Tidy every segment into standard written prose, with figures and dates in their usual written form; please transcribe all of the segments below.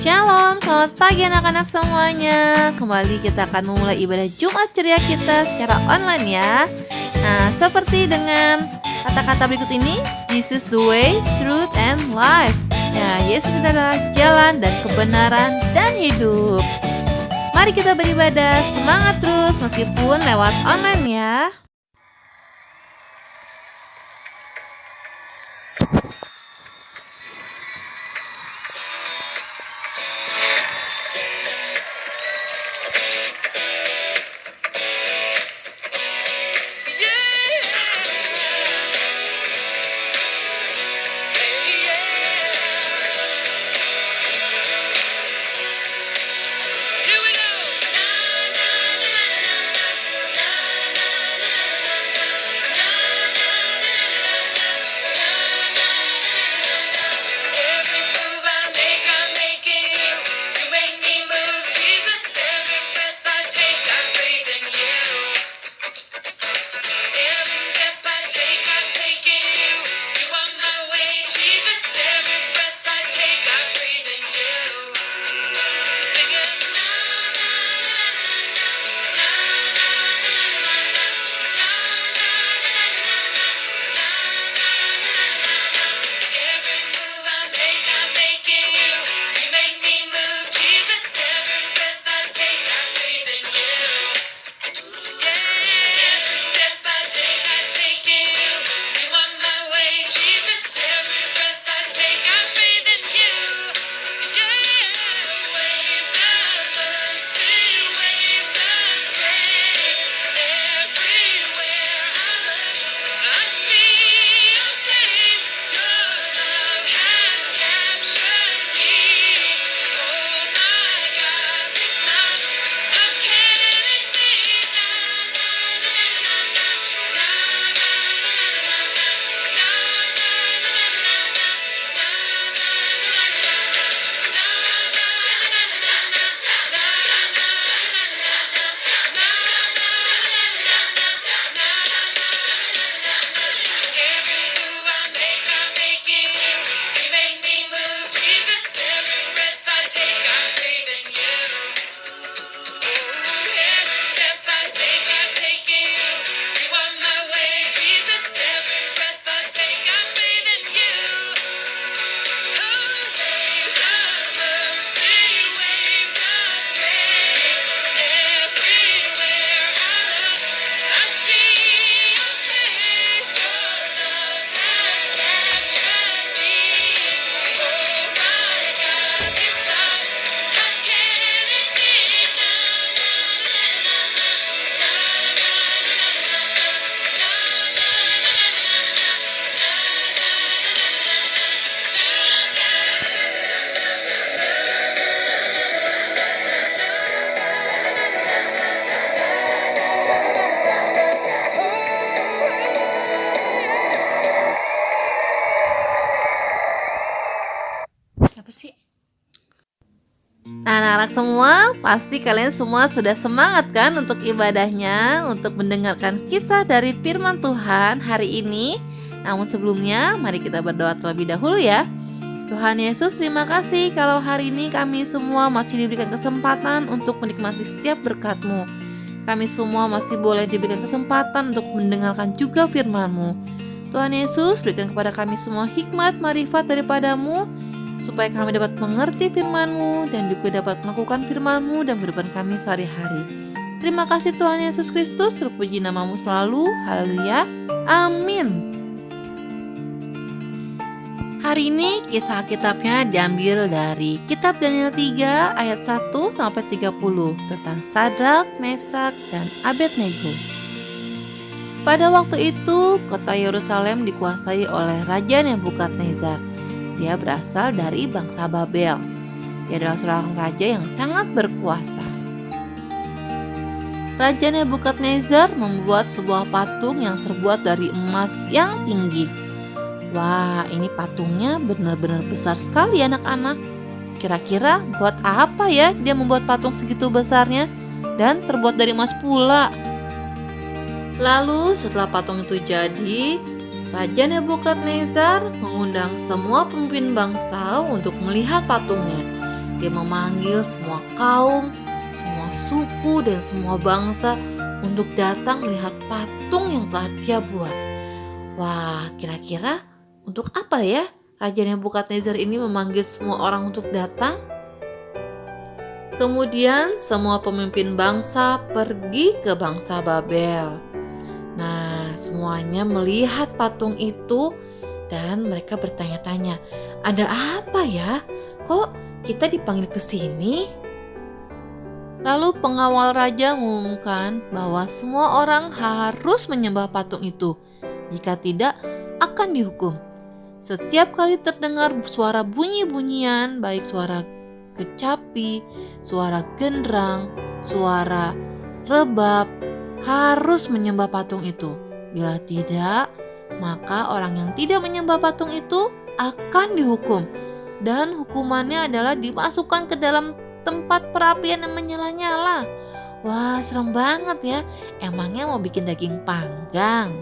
Shalom, selamat pagi anak-anak semuanya. Kembali kita akan memulai ibadah Jumat ceria kita secara online ya. Nah, seperti dengan kata-kata berikut ini, Jesus the way, truth, and life. Ya, Yesus adalah jalan dan kebenaran dan hidup. Mari kita beribadah, semangat terus meskipun lewat online ya. Apa sih? Nah, anak-anak semua, pasti kalian semua sudah semangat kan untuk ibadahnya, untuk mendengarkan kisah dari firman Tuhan hari ini. Namun sebelumnya, mari kita berdoa terlebih dahulu ya. Tuhan Yesus, terima kasih kalau hari ini kami semua masih diberikan kesempatan untuk menikmati setiap berkat-Mu. Kami semua masih boleh diberikan kesempatan untuk mendengarkan juga firman-Mu. Tuhan Yesus, berikan kepada kami semua hikmat, marifat daripada-Mu, supaya kami dapat mengerti firman-Mu dan juga dapat melakukan firman-Mu dalam kehidupan kami sehari-hari. Terima kasih Tuhan Yesus Kristus, terpuji nama-Mu selalu. Haleluya. Amin. Hari ini kisah Alkitabnya diambil dari kitab Daniel 3 ayat 1 sampai 30 tentang Sadrak, Mesak, dan Abednego. Pada waktu itu, kota Yerusalem dikuasai oleh Raja Nebukadnezar. Dia berasal dari bangsa Babel. Dia adalah seorang raja yang sangat berkuasa. Raja Nebukadnezar membuat sebuah patung yang terbuat dari emas yang tinggi. Wah, ini patungnya benar-benar besar sekali anak-anak. Kira-kira buat apa ya dia membuat patung segitu besarnya dan terbuat dari emas pula? Lalu setelah patung itu jadi, Raja Nebukadnezar mengundang semua pemimpin bangsa untuk melihat patungnya. Dia memanggil semua kaum, semua suku, dan semua bangsa untuk datang melihat patung yang telah dia buat. Wah, kira-kira untuk apa ya Raja Nebukadnezar ini memanggil semua orang untuk datang? Kemudian semua pemimpin bangsa pergi ke bangsa Babel. Nah, semuanya melihat patung itu dan mereka bertanya-tanya, ada apa ya? Kok kita dipanggil ke sini? Lalu pengawal raja mengumumkan bahwa semua orang harus menyembah patung itu. Jika tidak, akan dihukum. Setiap kali terdengar suara bunyi-bunyian, baik suara kecapi, suara genderang, suara rebab, harus menyembah patung itu. Bila tidak, maka orang yang tidak menyembah patung itu akan dihukum. Dan hukumannya adalah dimasukkan ke dalam tempat perapian yang menyala-nyala. Wah, serem banget ya. Emangnya mau bikin daging panggang?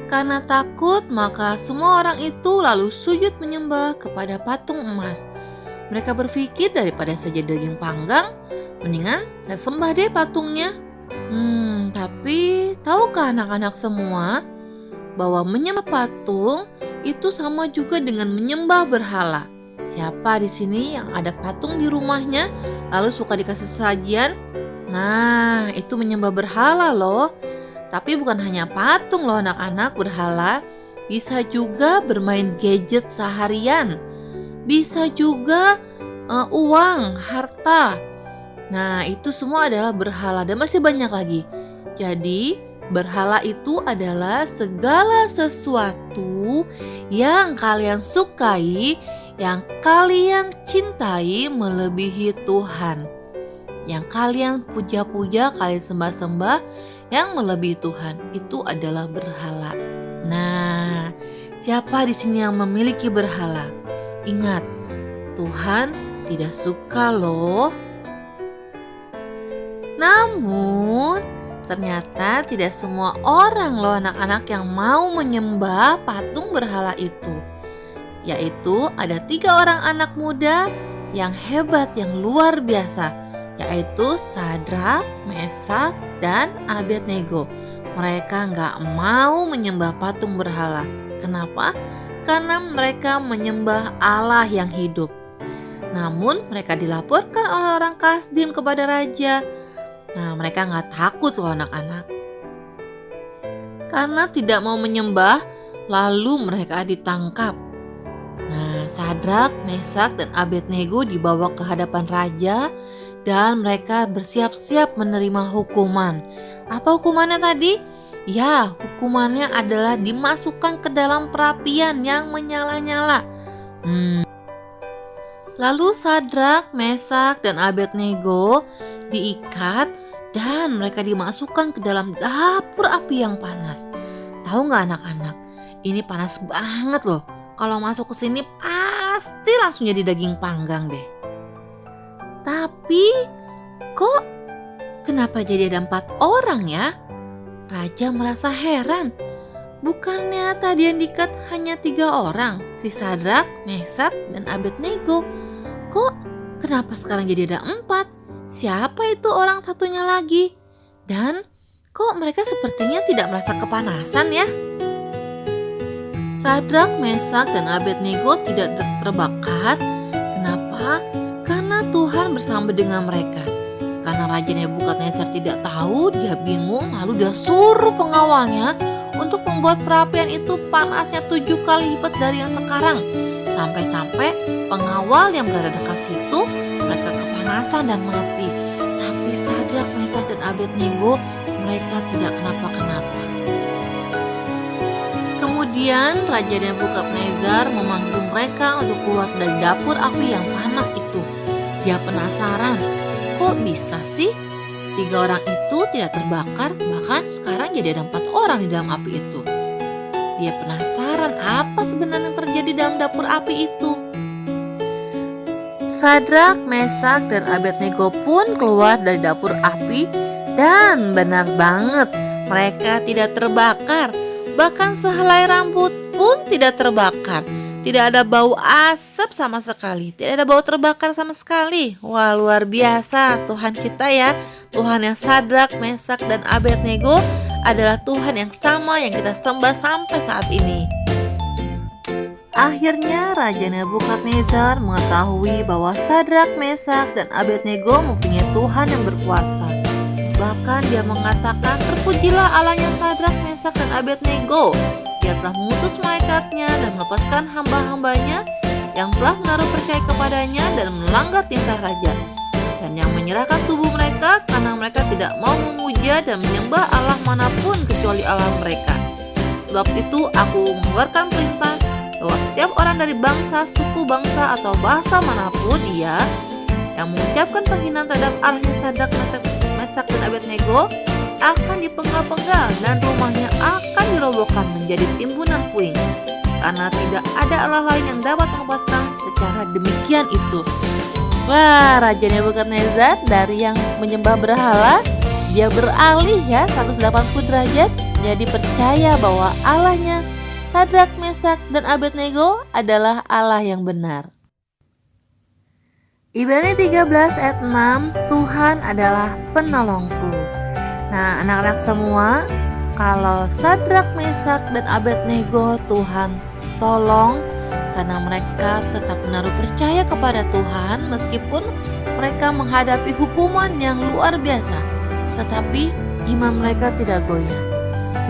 Karena takut, maka semua orang itu lalu sujud menyembah kepada patung emas. Mereka berpikir daripada saja daging panggang, mendingan saya sembah deh patungnya. Tapi tahukah anak-anak semua bahwa menyembah patung itu sama juga dengan menyembah berhala? Siapa di sini yang ada patung di rumahnya lalu suka dikasih sajian? Nah, itu menyembah berhala loh. Tapi bukan hanya patung loh anak-anak, berhala bisa juga bermain gadget seharian. Bisa juga uang, harta. Nah, itu semua adalah berhala dan masih banyak lagi. Jadi, berhala itu adalah segala sesuatu yang kalian sukai, yang kalian cintai melebihi Tuhan. Yang kalian puja-puja, kalian sembah-sembah yang melebihi Tuhan, itu adalah berhala. Nah, siapa di sini yang memiliki berhala? Ingat, Tuhan tidak suka loh. Namun, ternyata tidak semua orang loh anak-anak yang mau menyembah patung berhala itu. Yaitu ada 3 orang anak muda yang hebat, yang luar biasa, yaitu Sadrak, Mesak, dan Abednego. Mereka gak mau menyembah patung berhala. Kenapa? Karena mereka menyembah Allah yang hidup. Namun mereka dilaporkan oleh orang Kasdim kepada raja. Nah, mereka gak takut loh anak-anak. Karena tidak mau menyembah, lalu mereka ditangkap. Nah, Sadrak, Mesak, dan Abednego dibawa ke hadapan raja dan mereka bersiap-siap menerima hukuman. Apa hukumannya tadi? Ya, hukumannya adalah dimasukkan ke dalam perapian yang menyala-nyala. Lalu Sadrak, Mesak, dan Abednego diikat dan mereka dimasukkan ke dalam dapur api yang panas. Tahu nggak anak-anak? Ini panas banget loh. Kalau masuk ke sini pasti langsung jadi daging panggang deh. Tapi kok kenapa jadi ada 4 orang ya? Raja merasa heran. Bukannya tadi yang diikat hanya 3 orang, si Sadrak, Mesak, dan Abednego. Kok kenapa sekarang jadi ada 4? Siapa itu orang satunya lagi? Dan kok mereka sepertinya tidak merasa kepanasan ya? Sadrak, Mesak, dan Abednego tidak terbakar. Kenapa? Karena Tuhan bersama dengan mereka. Karena Raja Nebukadnezar tidak tahu, dia bingung, lalu dia suruh pengawalnya untuk membuat perapian itu panasnya 7 kali lipat dari yang sekarang. Sampai-sampai pengawal yang berada dekat situ, mereka kepanasan dan mati. Tapi Sadrak, Mesak, dan Abednego, mereka tidak kenapa-kenapa. Kemudian Raja Nebukadnezar memanggil mereka untuk keluar dari dapur api yang panas itu. Dia penasaran, kok bisa sih 3 orang itu tidak terbakar, bahkan sekarang jadi ada 4 orang di dalam api itu. Dia penasaran apa sebenarnya yang terjadi dalam dapur api itu. Sadrak, Mesak, dan Abednego pun keluar dari dapur api dan benar banget mereka tidak terbakar. Bahkan sehelai rambut pun tidak terbakar. Tidak ada bau asap sama sekali, tidak ada bau terbakar sama sekali. Wah, luar biasa Tuhan kita ya. Tuhan yang Sadrak, Mesak, dan Abednego adalah Tuhan yang sama yang kita sembah sampai saat ini. Akhirnya Raja Nebukadnezar mengetahui bahwa Sadrak, Mesak, dan Abednego mempunyai Tuhan yang berkuasa. Bahkan dia mengatakan, terpujilah Allahnya Sadrak, Mesak, dan Abednego. Dia telah mengutus malaikatnya dan melepaskan hamba-hambanya yang telah menaruh percaya kepadanya dan melanggar titah raja, dan yang menyerahkan tubuh mereka karena mereka tidak mau memuja dan menyembah Allah manapun kecuali Allah mereka. Sebab itu aku mengeluarkan perintah bahwa setiap orang dari bangsa, suku, bangsa, atau bahasa manapun ia yang mengucapkan penghinaan terhadap Allahnya Sadrak, Mesak, dan Abednego akan dipenggal-penggal dan rumahnya akan dirobohkan menjadi timbunan puing, karena tidak ada Allah lain yang dapat melepaskan secara demikian itu. Wah, Raja Nebukadnezar dari yang menyembah berhala, dia beralih ya 180 derajat, jadi percaya bahwa Allahnya Sadrak, Mesak, dan Abednego adalah Allah yang benar. Ibrani 13 ayat 6, Tuhan adalah penolongku. Nah, anak-anak semua, kalau Sadrak, Mesak, dan Abednego Tuhan tolong karena mereka tetap menaruh percaya kepada Tuhan meskipun mereka menghadapi hukuman yang luar biasa, tetapi iman mereka tidak goyah.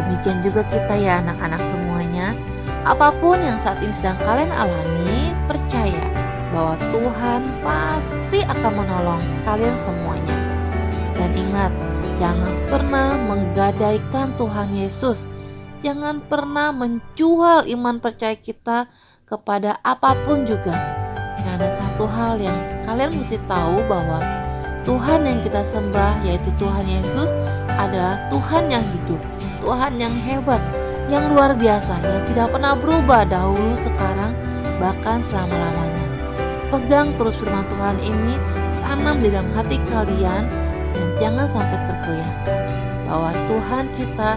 Demikian juga kita ya anak-anak semuanya. Apapun yang saat ini sedang kalian alami, percaya bahwa Tuhan pasti akan menolong kalian semuanya. Dan ingat, jangan pernah menggadaikan Tuhan Yesus. Jangan pernah menjual iman percaya kita kepada apapun juga. Karena satu hal yang kalian mesti tahu bahwa Tuhan yang kita sembah, yaitu Tuhan Yesus, adalah Tuhan yang hidup, Tuhan yang hebat, yang luar biasa, yang tidak pernah berubah dahulu, sekarang, bahkan selama-lamanya. Pegang terus firman Tuhan ini, tanam di dalam hati kalian, dan jangan sampai tergoyahkan bahwa Tuhan kita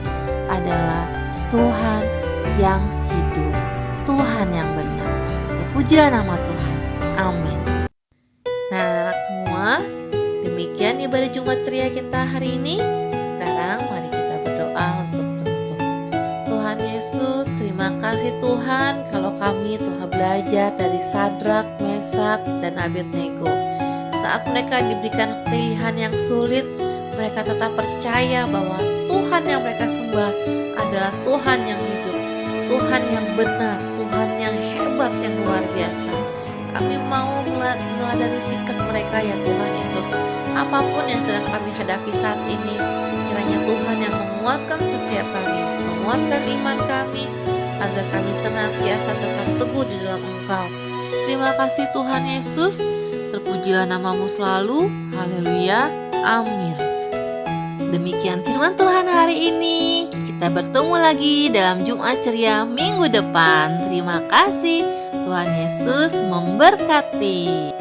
adalah Tuhan yang hidup, Tuhan yang benar. Terpujilah nama Tuhan. Amin. Nah, anak semua, demikian ibadah Jumat Ceria kita hari ini. Sekarang mari kita berdoa untuk penutup. Tuhan Yesus, terima kasih Tuhan kalau kami telah belajar dari Sadrak, Mesak, dan Abednego. Saat mereka diberikan pilihan yang sulit, mereka tetap percaya bahwa Tuhan yang mereka sembah adalah Tuhan yang hidup, Tuhan yang benar, Tuhan yang hebat, yang luar biasa. Kami mau meladani sikap mereka ya Tuhan Yesus. Apapun yang sedang kami hadapi saat ini, kiranya Tuhan yang menguatkan setiap kami, menguatkan iman kami, agar kami senantiasa tetap teguh di dalam Engkau. Terima kasih Tuhan Yesus. Terpujilah namamu selalu. Haleluya. Amin. Demikian firman Tuhan hari ini. Kita bertemu lagi dalam Jumat Ceria minggu depan. Terima kasih. Tuhan Yesus memberkati.